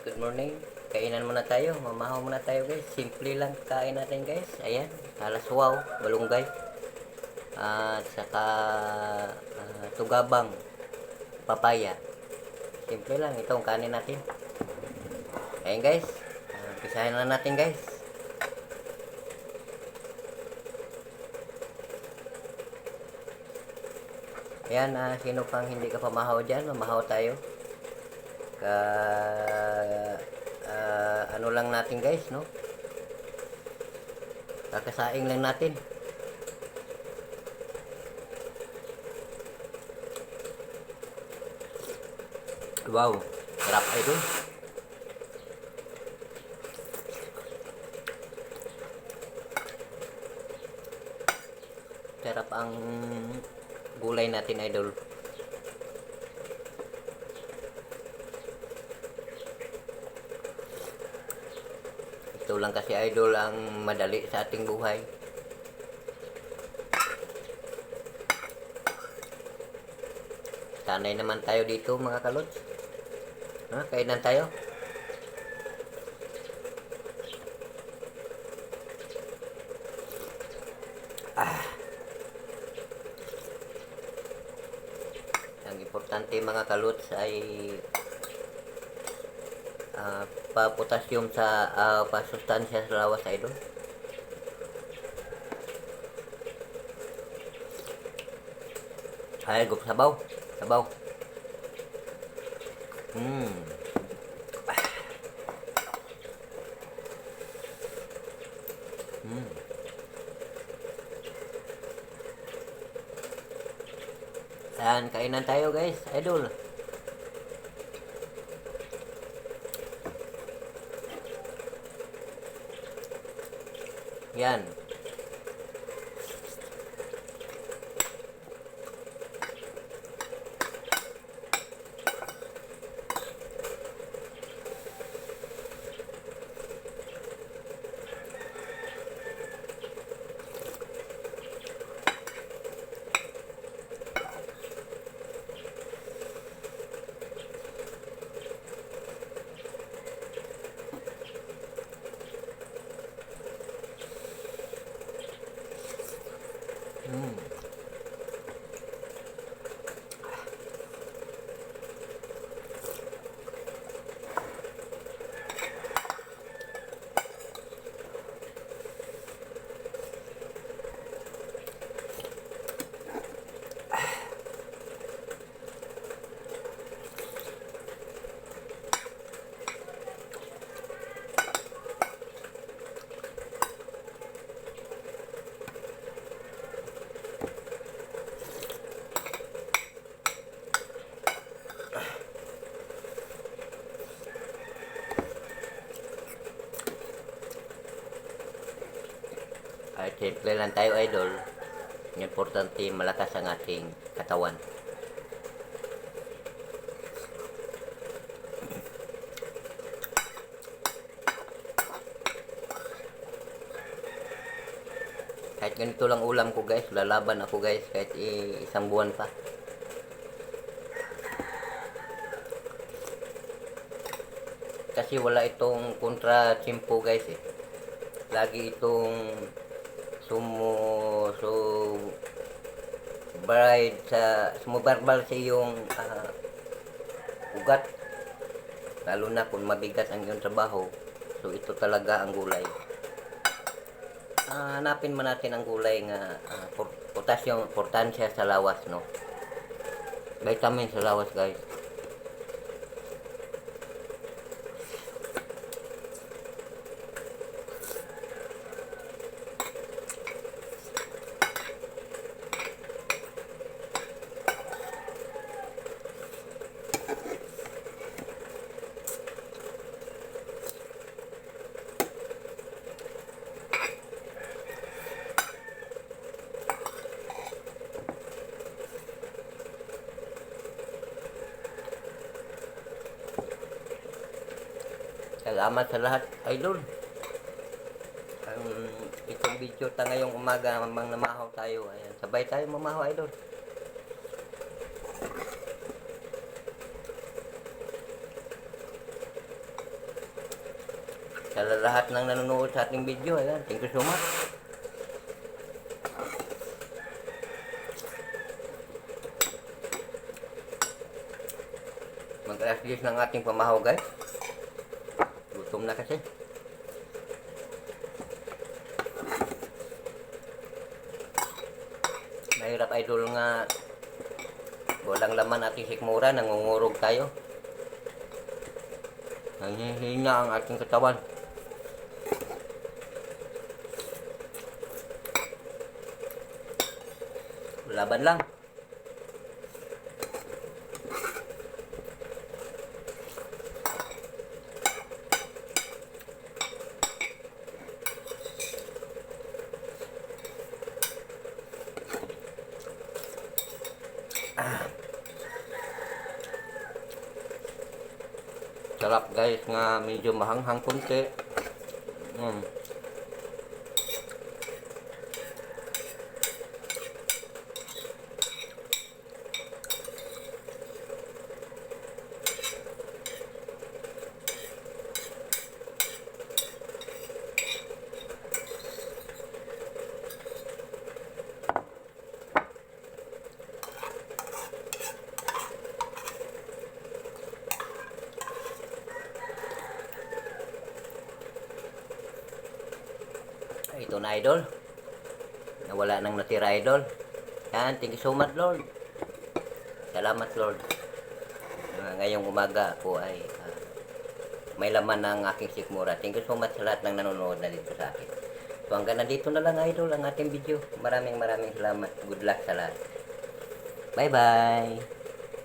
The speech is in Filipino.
good morning. Kainan muna tayo, mamahaw muna tayo guys. Simple lang kain natin guys. Ayan, halaswaw, balunggay. At saka tugabang, papaya. Simple lang itong kanin natin. Ayan guys, umpisahan na natin guys. Ayan, sino pang hindi ka pamahaw dyan, mamahaw tayo. Ano lang natin guys, no? Kakasaing lang natin. Wow, sarap idol. Sarap ang gulay natin idol. Ito lang kasi idol ang madali sa ating buhay. Sanay naman tayo dito mga kalods. Kainan tayo. Ang importante mga kalods ay pa-potassium sa pa-sustansya sa lawas idol. Ay, gup sabaw. Sabaw. Ayan, kainan tayo guys, idol. Yan. Ay, simple lang tayo idol. Importante malakas ang ating katawan. Kahit ganito lang ulam ko guys, lalaban ako guys kahit isang buwan pa. Kasi wala itong kontra-tsimpo guys eh. Lagi itong sumubarbal sa iyong ugat, lalo na kung mabigat ang iyong trabaho. So ito talaga ang gulay. Hanapin man natin ang gulay nga potassium, importansya sa lawas, no? Vitamin sa lawas guys. Salamat sa lahat, idol. Itong video ta ngayong umaga, mang namahaw tayo. Ayan, sabay tayo mamahaw, idol. Sa lahat ng nanonood sa ating video, ayan, thank you so much. Mag-alas 10 ng ating pamahaw, guys. Gutom na kasi. Mahirap idol nga walang laman ating sikmura, nangungurog tayo. Nanghihina ang ating katawan. Laban lang. Sarap guys nga medyo mahanghang kunti. Ito na idol. Nawala nang natira idol. Yan, thank you so much Lord. Salamat Lord. Ngayong umaga po ay may laman ng aking sikmura. Thank you so much sa lahat ng nanonood na dito sa akin. So hanggang nandito na lang idol ang ating video. Maraming salamat. Good luck sa lahat. Bye bye.